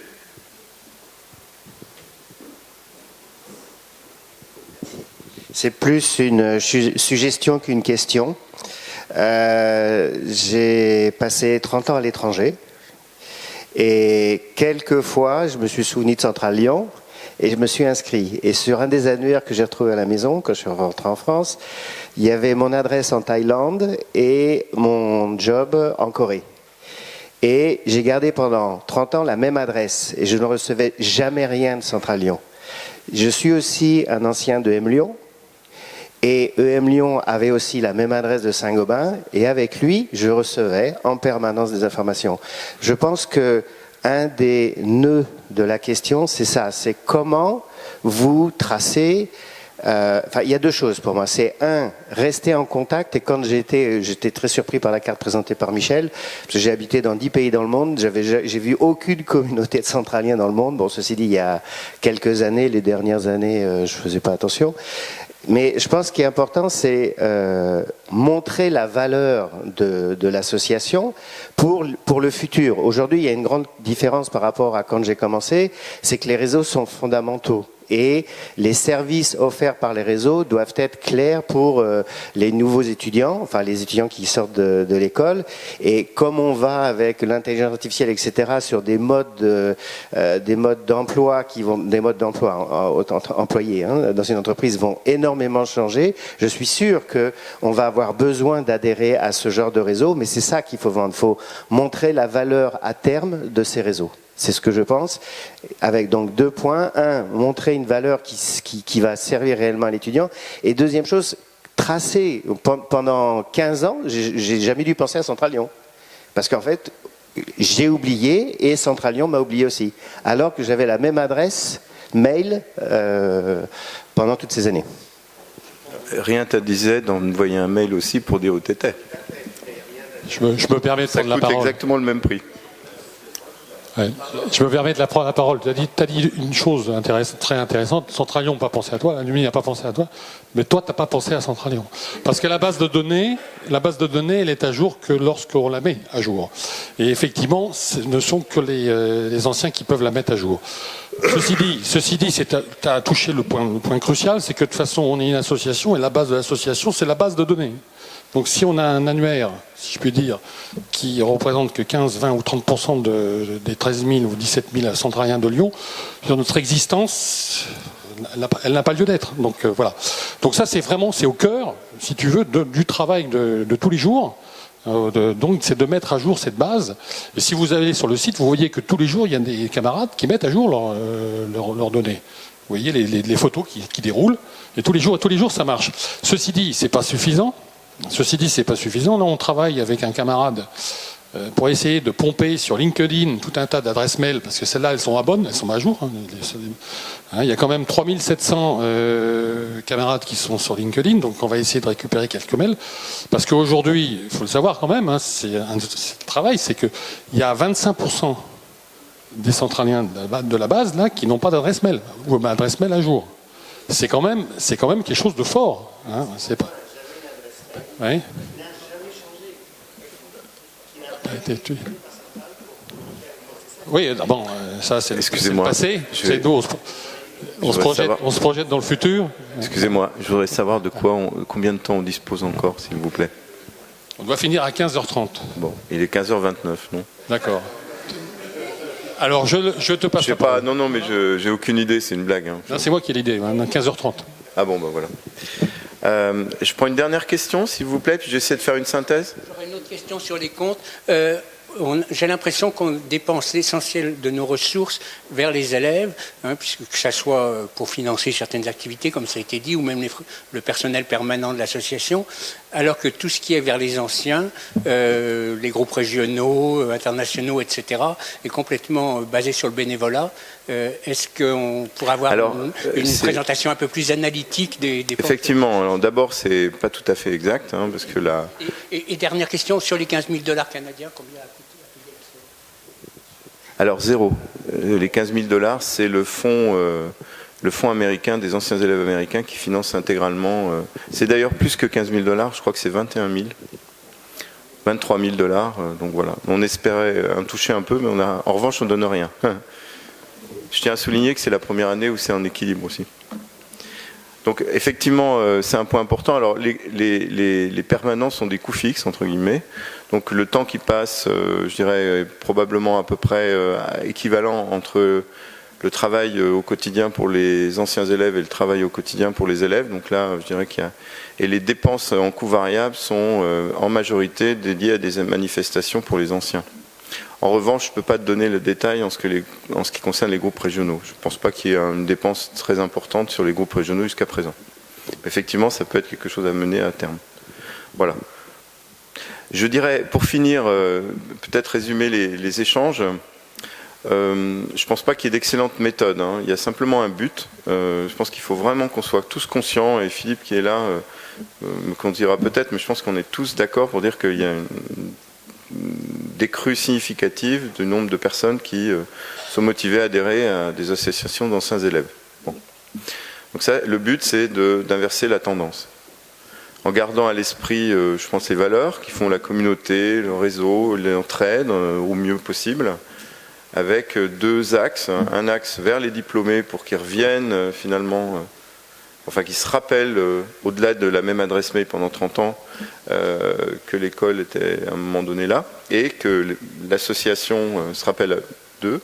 H: C'est plus une suggestion qu'une question. J'ai passé 30 ans à l'étranger et quelquefois, je me suis souvenu de Centrale Lyon et je me suis inscrit. Et sur un des annuaires que j'ai retrouvé à la maison, quand je suis rentré en France, il y avait mon adresse en Thaïlande et mon job en Corée. Et j'ai gardé pendant 30 ans la même adresse et je ne recevais jamais rien de Centrale Lyon. Je suis aussi un ancien de M Lyon. Et EM Lyon avait aussi la même adresse de Saint-Gobain, et avec lui, je recevais en permanence des informations. Je pense que un des nœuds de la question, c'est ça, c'est comment vous tracez. Il y a deux choses pour moi. C'est rester en contact. Et quand j'étais très surpris par la carte présentée par Michel, parce que j'ai habité dans 10 pays dans le monde, j'ai vu aucune communauté de centraliens dans le monde. Bon, ceci dit, il y a quelques années, les dernières années, je faisais pas attention. Mais je pense qu'il est important, c'est montrer la valeur de l'association pour le futur. Aujourd'hui, il y a une grande différence par rapport à quand j'ai commencé, c'est que les réseaux sont fondamentaux. Et les services offerts par les réseaux doivent être clairs pour les nouveaux étudiants, enfin les étudiants qui sortent de l'école. Et comme on va avec l'intelligence artificielle, etc., sur des modes d'emploi des modes d'emploi employés dans une entreprise vont énormément changer. Je suis sûr que on va avoir besoin d'adhérer à ce genre de réseau, mais c'est ça qu'il faut vendre. Il faut montrer la valeur à terme de ces réseaux. C'est ce que je pense, avec donc 2 points. Montrer une valeur qui va servir réellement à l'étudiant. Et deuxième chose, tracer. Pendant 15 ans, j'ai jamais dû penser à Centrale Lyon. Parce qu'en fait, j'ai oublié et Centrale Lyon m'a oublié aussi. Alors que j'avais la même adresse mail pendant toutes ces années.
B: Rien te disait d'envoyer un mail aussi pour dire où tu étais.
I: Je me permets de prendre la parole.
B: Ça coûte exactement le même prix.
I: Ouais. Je me permets de prendre la parole. Tu as dit une chose très intéressante. Centrale Lyon n'a pas pensé à toi, l'Alumni n'a pas pensé à toi, mais toi, tu n'as pas pensé à Centrale Lyon. Parce que la base de données, elle est à jour que lorsqu'on la met à jour. Et effectivement, ce ne sont que les anciens qui peuvent la mettre à jour. Ceci dit, tu as touché le point crucial, c'est que de toute façon, on est une association et la base de l'association, c'est la base de données. Donc si on a un annuaire, si je puis dire, qui représente que 15, 20 ou 30% des 13 000 ou 17 000 centraliens de Lyon, notre existence, elle n'a pas lieu d'être. Donc voilà. Donc ça, c'est au cœur, si tu veux, du travail de tous les jours. Donc c'est de mettre à jour cette base. Et si vous allez sur le site, vous voyez que tous les jours, il y a des camarades qui mettent à jour leurs données. Vous voyez les photos qui déroulent, et tous les jours, ça marche. Ceci dit, c'est pas suffisant. Là, on travaille avec un camarade pour essayer de pomper sur LinkedIn tout un tas d'adresses mail, parce que celles-là, elles sont à bonnes, elles sont à jour. Il y a quand même 3700 camarades qui sont sur LinkedIn, donc on va essayer de récupérer quelques mails. Parce qu'aujourd'hui, il faut le savoir quand même, c'est un travail, c'est qu'il y a 25% des centraliens de la base là, qui n'ont pas d'adresse mail, ou adresse mail à jour. C'est quand même quelque chose de fort. C'est pas... Oui. Oui, bon, ça c'est le passé. C'est nous, on se projette dans le futur.
B: Excusez-moi, je voudrais savoir combien de temps on dispose encore, s'il vous plaît.
I: On doit finir à 15h30.
B: Bon, il est 15h29, non?
I: D'accord. Alors, je te passe la parole.
B: Non, mais j'ai aucune idée, c'est une blague. Hein.
I: Non, c'est moi qui ai l'idée, 15h30.
B: Ah bon, bah voilà. Je prends une dernière question, s'il vous plaît, puis j'essaie de faire une synthèse.
G: J'aurais une autre question sur les comptes. J'ai l'impression qu'on dépense l'essentiel de nos ressources vers les élèves, puisque que ce soit pour financer certaines activités, comme ça a été dit, ou même le personnel permanent de l'association, alors que tout ce qui est vers les anciens, les groupes régionaux, internationaux, etc., est complètement basé sur le bénévolat. Est-ce qu'on pourrait avoir une présentation un peu plus analytique des
B: Effectivement. Alors d'abord, c'est pas tout à fait exact, parce que là...
G: Et dernière question, sur les 15 000 $ canadiens, combien a coûté?
B: Alors zéro. Les 15 000 $, c'est le fonds américain des anciens élèves américains qui finance intégralement. C'est d'ailleurs plus que 15 000 $, je crois que c'est 21 000. 23 000 $, donc voilà. On espérait en toucher un peu, mais en revanche, on ne donne rien. Je tiens à souligner que c'est la première année où c'est en équilibre aussi. Donc effectivement, c'est un point important. Alors les permanents sont des coûts fixes, entre guillemets. Donc le temps qui passe, je dirais, est probablement à peu près équivalent entre le travail au quotidien pour les anciens élèves et le travail au quotidien pour les élèves. Donc là, je dirais qu'il y a... Et les dépenses en coûts variables sont en majorité dédiées à des manifestations pour les anciens. En revanche, je ne peux pas te donner le détail en ce qui concerne les groupes régionaux. Je ne pense pas qu'il y ait une dépense très importante sur les groupes régionaux jusqu'à présent. Effectivement, ça peut être quelque chose à mener à terme. Voilà. Je dirais, pour finir, peut-être résumer les échanges. Je ne pense pas qu'il y ait d'excellentes méthodes. Il y a simplement un but. Je pense qu'il faut vraiment qu'on soit tous conscients, et Philippe qui est là, qu'on dira peut-être, mais je pense qu'on est tous d'accord pour dire qu'il y a une décrue significative du nombre de personnes qui sont motivées à adhérer à des associations d'anciens élèves. Bon. Donc ça, le but, c'est d'inverser la tendance. En gardant à l'esprit, je pense, les valeurs qui font la communauté, le réseau, l'entraide au mieux possible, avec deux axes. Un axe vers les diplômés pour qu'ils reviennent finalement... Enfin, qui se rappellent, au-delà de la même adresse mail pendant 30 ans, que l'école était à un moment donné là, et que l'association se rappelle d'eux,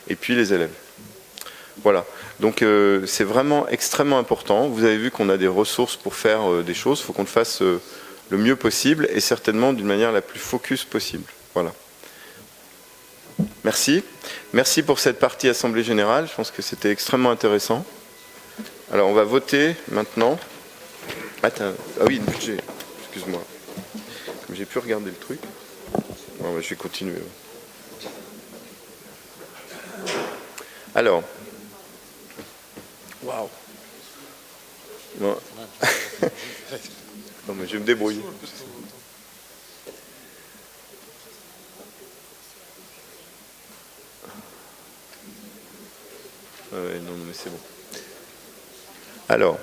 B: et puis les élèves. Voilà. Donc, c'est vraiment extrêmement important. Vous avez vu qu'on a des ressources pour faire des choses. Il faut qu'on le fasse le mieux possible, et certainement d'une manière la plus focus possible. Voilà. Merci. Merci pour cette partie Assemblée Générale. Je pense que c'était extrêmement intéressant. Alors, on va voter maintenant. Attends. Ah oui, le budget. Excuse-moi. Comme j'ai pu regarder le truc. Bon, je vais continuer. Alors. Waouh. Bon. Non, mais je vais me débrouiller. Non, mais c'est bon. Alors,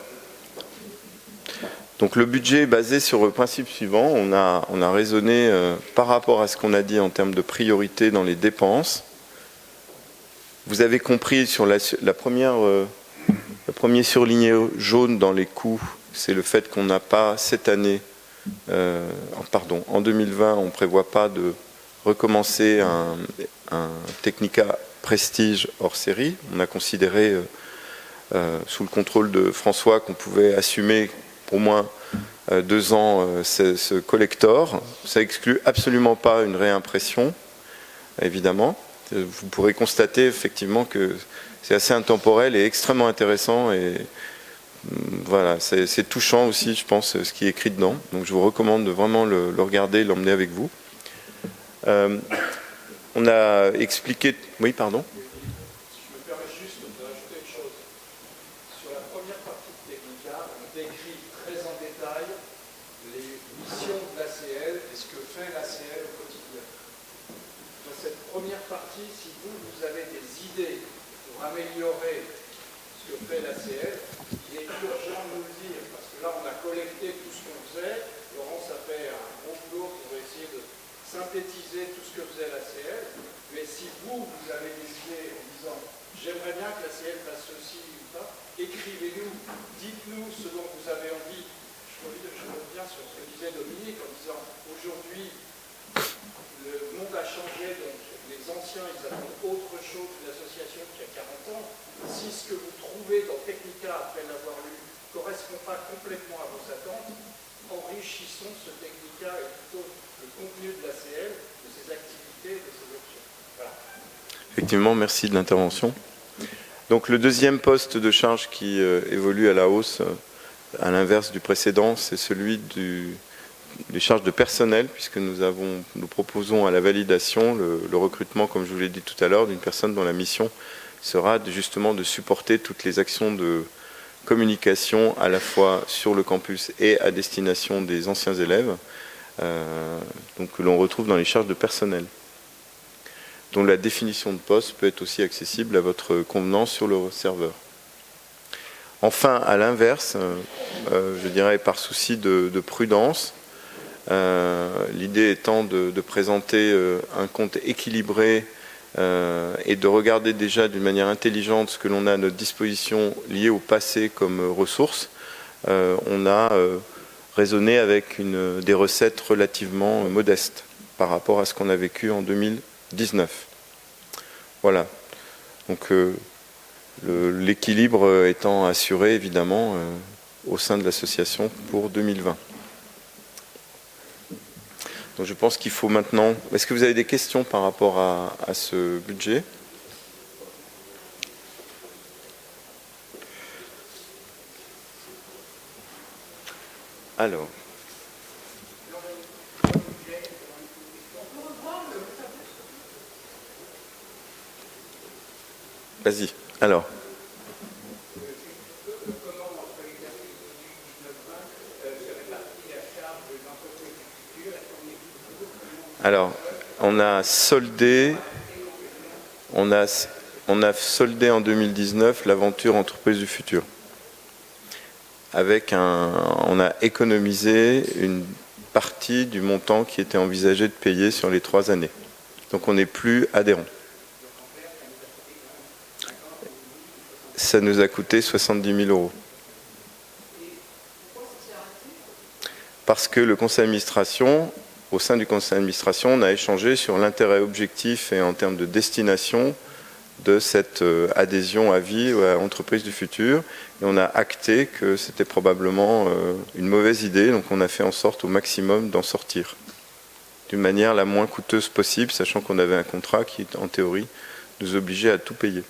B: donc le budget est basé sur le principe suivant. On a raisonné par rapport à ce qu'on a dit en termes de priorité dans les dépenses. vous avez compris sur le premier surligné jaune dans les coûts, c'est le fait qu'on n'a pas cette année, en 2020, on ne prévoit pas de recommencer un Technica Prestige hors série. On a considéré, sous le contrôle de François, qu'on pouvait assumer pour au moins 2 ans ce collector. Ça exclut absolument pas une réimpression, évidemment. Vous pourrez constater effectivement que c'est assez intemporel et extrêmement intéressant, et voilà, c'est touchant aussi, je pense, ce qui est écrit dedans. Donc je vous recommande de vraiment le regarder, l'emmener avec vous. On a expliqué... Oui, pardon.
J: Si je me permets juste d'ajouter une chose. Sur la première partie de Technica, on décrit très en détail les missions de l'ACL et ce que fait l'ACL au quotidien. Dans cette première partie, si vous avez des idées pour améliorer ce que fait l'ACL, il est urgent de nous le dire, parce que là, on a collecté tout ce qu'on faisait. Laurence a fait un gros boulot pour essayer de synthétiser tout ce que faisait l'ACL. Mais si vous avez des idées en disant « j'aimerais bien que l'ACL fasse ceci ou pas », écrivez-nous, dites-nous ce dont vous avez envie. Je reviens sur ce que disait Dominique en disant « aujourd'hui, le monde a changé, donc les anciens, ils attendent autre chose qu'une association qui a 40 ans. Si ce que vous trouvez dans Technica, après l'avoir lu, ne correspond pas complètement à vos attentes, enrichissons ce Technica et plutôt le contenu de l'ACL, de ses activités, de ses options. » Voilà.
B: Effectivement, merci de l'intervention. Donc le deuxième poste de charge qui évolue à la hausse, à l'inverse du précédent, c'est celui des charges de personnel, puisque nous proposons à la validation le recrutement, comme je vous l'ai dit tout à l'heure, d'une personne dont la mission sera justement de supporter toutes les actions de communication à la fois sur le campus et à destination des anciens élèves, donc que l'on retrouve dans les charges de personnel, dont la définition de poste peut être aussi accessible à votre convenance sur le serveur. Enfin, à l'inverse, je dirais par souci de prudence, l'idée étant de présenter un compte équilibré et de regarder déjà d'une manière intelligente ce que l'on a à notre disposition lié au passé comme ressources, on a raisonné avec des recettes relativement modestes par rapport à ce qu'on a vécu en 2019. Voilà. Donc l'équilibre étant assuré évidemment au sein de l'association pour 2020. Donc je pense qu'il faut maintenant... Est-ce que vous avez des questions par rapport à ce budget ? Alors... Vas-y, alors. Alors, on a soldé en 2019 l'aventure Entreprise du futur. On a économisé une partie du montant qui était envisagé de payer sur les 3 années. Donc on n'est plus adhérent. Ça nous a coûté 70 000 €. Parce que le conseil d'administration, au sein du conseil d'administration, on a échangé sur l'intérêt objectif et en termes de destination de cette adhésion à vie à Entreprise du futur. Et on a acté que c'était probablement une mauvaise idée, donc on a fait en sorte au maximum d'en sortir d'une manière la moins coûteuse possible, sachant qu'on avait un contrat qui, en théorie, nous obligeait à tout payer.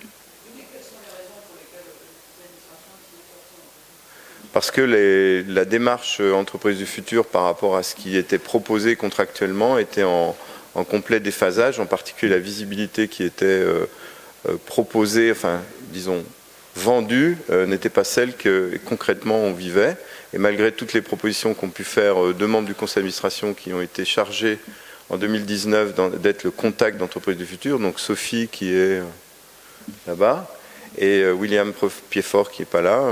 B: Parce que la démarche Entreprise du futur par rapport à ce qui était proposé contractuellement était en complet déphasage, en particulier la visibilité qui était proposée, enfin disons vendue, n'était pas celle que concrètement on vivait. Et malgré toutes les propositions qu'ont pu faire 2 membres du conseil d'administration qui ont été chargés en 2019 d'être le contact d'Entreprise du futur, donc Sophie qui est là-bas, et William Piedfort qui n'est pas là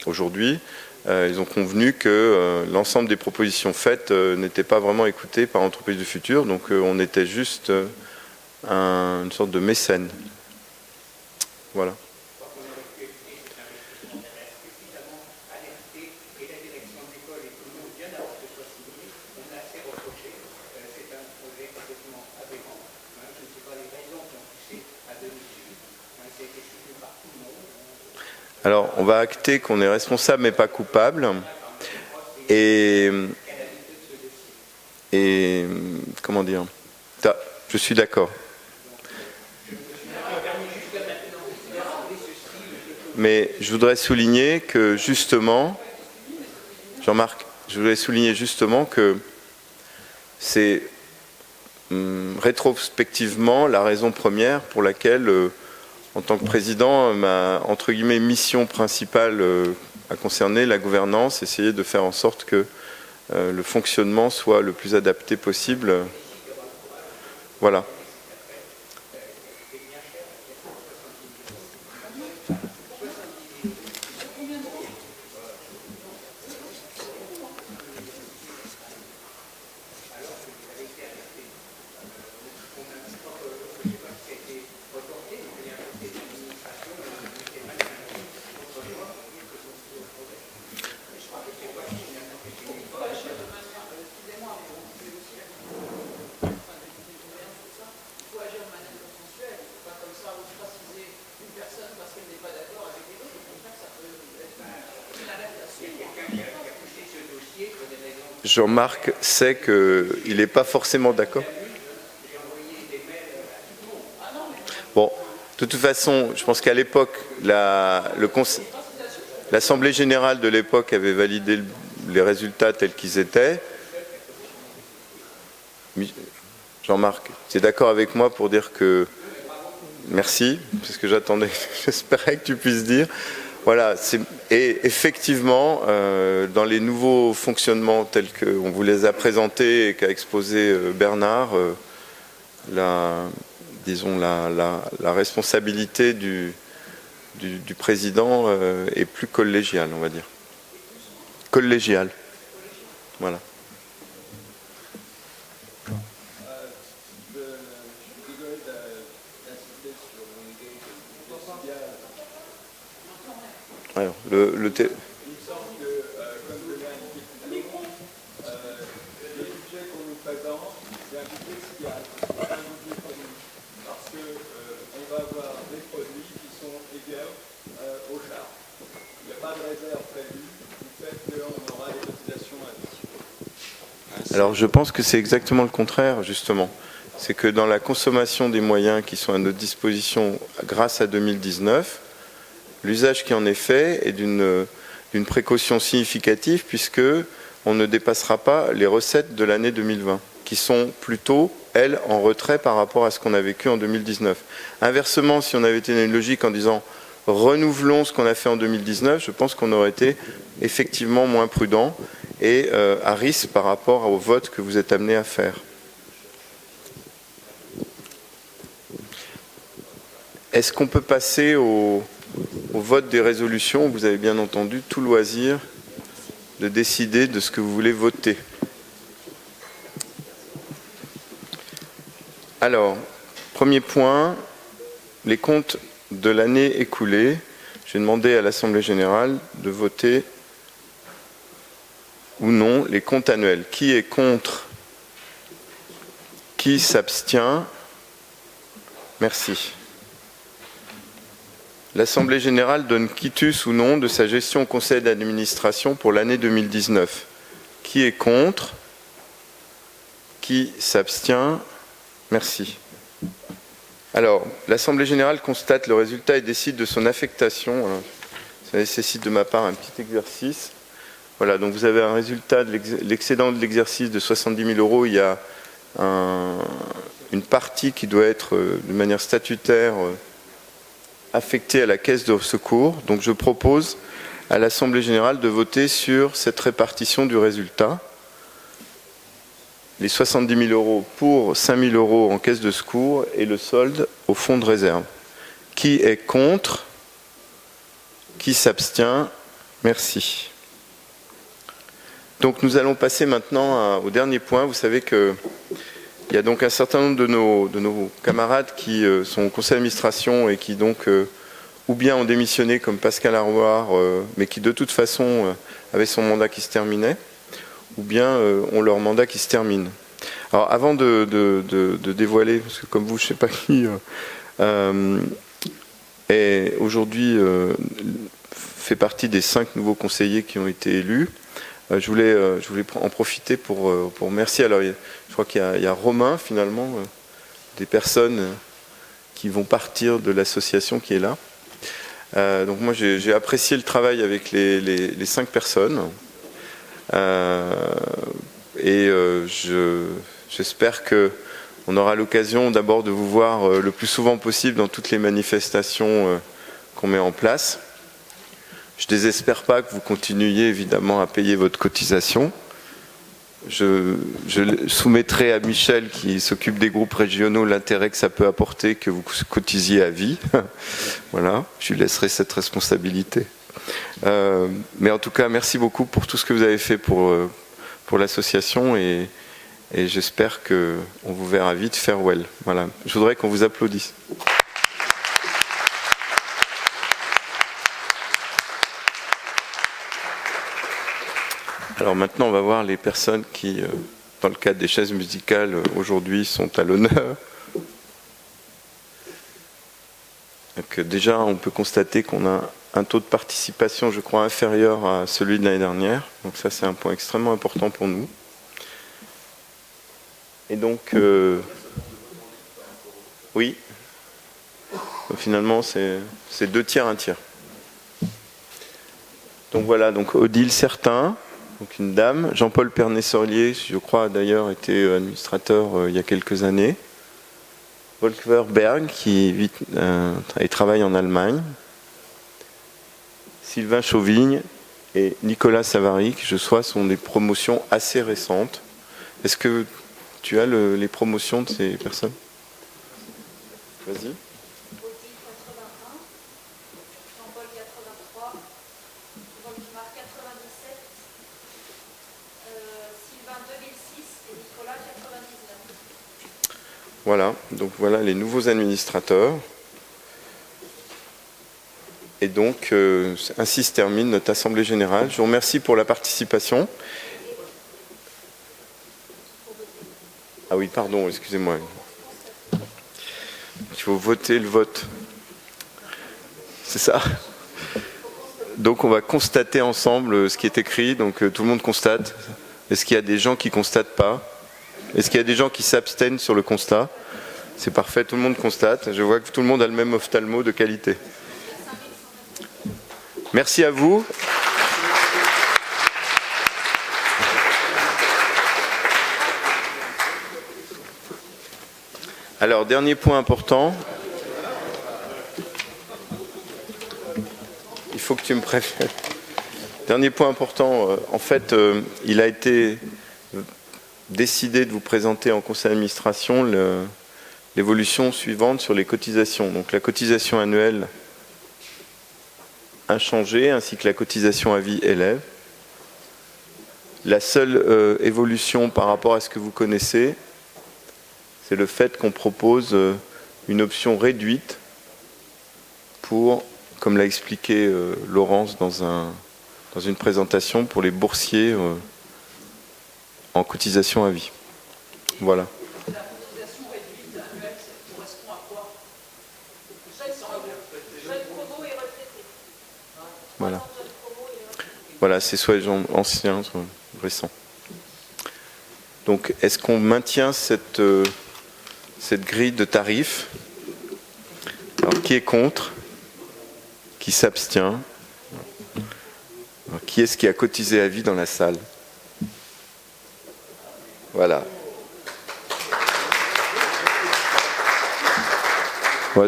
B: aujourd'hui, ils ont convenu que l'ensemble des propositions faites n'étaient pas vraiment écoutées par Entreprise du futur, donc on était juste une sorte de mécène. Voilà. Alors, on va acter qu'on est responsable mais pas coupable. Et comment dire, je suis d'accord. Mais je voudrais souligner que justement, Jean-Marc, je voudrais souligner justement que c'est rétrospectivement la raison première pour laquelle, en tant que président, ma entre guillemets mission principale a concerné la gouvernance, essayer de faire en sorte que le fonctionnement soit le plus adapté possible. Voilà. Jean-Marc sait qu'il n'est pas forcément d'accord. Bon, de toute façon, je pense qu'à l'époque, l'Assemblée générale de l'époque avait validé les résultats tels qu'ils étaient. Jean-Marc, tu es d'accord avec moi pour dire que... Merci, c'est ce que j'attendais, j'espérais que tu puisses dire. Voilà, et effectivement, dans les nouveaux fonctionnements tels qu'on vous les a présentés et qu'a exposé Bernard, disons la responsabilité du président est plus collégiale, on va dire. Collégiale. Voilà. Alors,
J: Il me semble que, comme je l'ai indiqué plus tôt, le budget qu'on nous présente, c'est un budget SIAL, pas un budget produit. Parce qu'on va avoir des produits qui sont égaux aux charges. Il n'y a pas de réserve prévue du fait qu'on aura des cotisations à vie.
B: Alors, je pense que c'est exactement le contraire, justement. C'est que dans la consommation des moyens qui sont à notre disposition grâce à 2019, l'usage qui en est fait est d'une précaution significative puisque on ne dépassera pas les recettes de l'année 2020 qui sont plutôt, elles, en retrait par rapport à ce qu'on a vécu en 2019. Inversement, si on avait été dans une logique en disant renouvelons ce qu'on a fait en 2019, je pense qu'on aurait été effectivement moins prudent et à risque par rapport au vote que vous êtes amené à faire. Est-ce qu'on peut passer au vote des résolutions? Vous avez bien entendu tout loisir de décider de ce que vous voulez voter. Alors, premier point, les comptes de l'année écoulée. J'ai demandé à l'Assemblée générale de voter ou non les comptes annuels. Qui est contre? Qui s'abstient? Merci. L'Assemblée générale donne quitus ou non de sa gestion au conseil d'administration pour l'année 2019. Qui est contre? Qui s'abstient? Merci. Alors, l'Assemblée générale constate le résultat et décide de son affectation. Ça nécessite de ma part un petit exercice. Voilà, donc vous avez un résultat de l'excédent de l'exercice de 70 000 €. Il y a une partie qui doit être de manière statutaire affectée à la caisse de secours. Donc je propose à l'Assemblée générale de voter sur cette répartition du résultat. Les 70 000 € pour 5 000 € en caisse de secours et le solde au fonds de réserve. Qui est contre? Qui s'abstient? Merci. Donc nous allons passer maintenant au dernier point. Vous savez qu'il y a donc un certain nombre de nos camarades qui sont au conseil d'administration et qui donc ou bien ont démissionné comme Pascal Arroir, mais qui de toute façon avaient son mandat qui se terminait, ou bien ont leur mandat qui se termine. Alors avant de dévoiler, parce que comme vous, je ne sais pas qui est aujourd'hui fait partie des 5 nouveaux conseillers qui ont été élus, je voulais en profiter pour remercier. Alors, je crois qu'il y a Romain, finalement, des personnes qui vont partir de l'association qui est là. Donc moi, j'ai apprécié le travail avec les 5 personnes. Et j'espère qu'on aura l'occasion d'abord de vous voir le plus souvent possible dans toutes les manifestations qu'on met en place. Je ne désespère pas que vous continuiez évidemment à payer votre cotisation. Je soumettrai à Michel, qui s'occupe des groupes régionaux, l'intérêt que ça peut apporter que vous cotisiez à vie. Voilà, je lui laisserai cette responsabilité. Mais en tout cas, merci beaucoup pour tout ce que vous avez fait pour l'association et j'espère qu'on vous verra vite. Farewell. Voilà. Je voudrais qu'on vous applaudisse. Alors maintenant, on va voir les personnes qui, dans le cadre des chaises musicales, aujourd'hui sont à l'honneur. Donc, déjà, on peut constater qu'on a un taux de participation, je crois, inférieur à celui de l'année dernière. Donc ça, c'est un point extrêmement important pour nous. Et donc, oui, donc, finalement, c'est 2 tiers, 1 tiers. Donc voilà, donc Odile Certain, donc une dame, Jean-Paul Pernet-Sorlier, je crois d'ailleurs était administrateur il y a quelques années, Volker Berg qui vit et travaille en Allemagne, Sylvain Chauvigne et Nicolas Savary, qui je crois sont des promotions assez récentes. Est-ce que tu as les promotions de ces personnes? Vas-y. Voilà, donc voilà les nouveaux administrateurs. Et donc, ainsi se termine notre Assemblée Générale. Je vous remercie pour la participation. Ah oui, pardon, excusez-moi. Il faut voter le vote. C'est ça. Donc, on va constater ensemble ce qui est écrit. Donc, tout le monde constate. Est-ce qu'il y a des gens qui ne constatent pas ? Est-ce qu'il y a des gens qui s'abstiennent sur le constat? C'est parfait, tout le monde constate. Je vois que tout le monde a le même ophtalmo de qualité. Merci à vous. Alors, dernier point important. Il faut que tu me préviennes. Dernier point important. En fait, il a été décidé de vous présenter en conseil d'administration l'évolution suivante sur les cotisations. Donc la cotisation annuelle inchangée ainsi que la cotisation à vie élève. La seule évolution par rapport à ce que vous connaissez, c'est le fait qu'on propose une option réduite pour, comme l'a expliqué Laurence dans une présentation, pour les boursiers en cotisation à vie. Voilà.
F: La cotisation réduite annuelle, ça correspond à quoi? Jeune promo et retraité.
B: Voilà. Voilà, c'est soit les gens anciens, soit récents. Donc, est-ce qu'on maintient cette grille de tarifs? Alors, qui est contre? Qui s'abstient? Alors, qui est-ce qui a cotisé à vie dans la salle? Voilà. Ouais,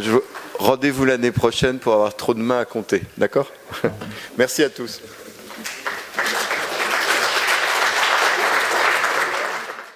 B: rendez-vous l'année prochaine pour avoir trop de mains à compter. D'accord? Merci à tous.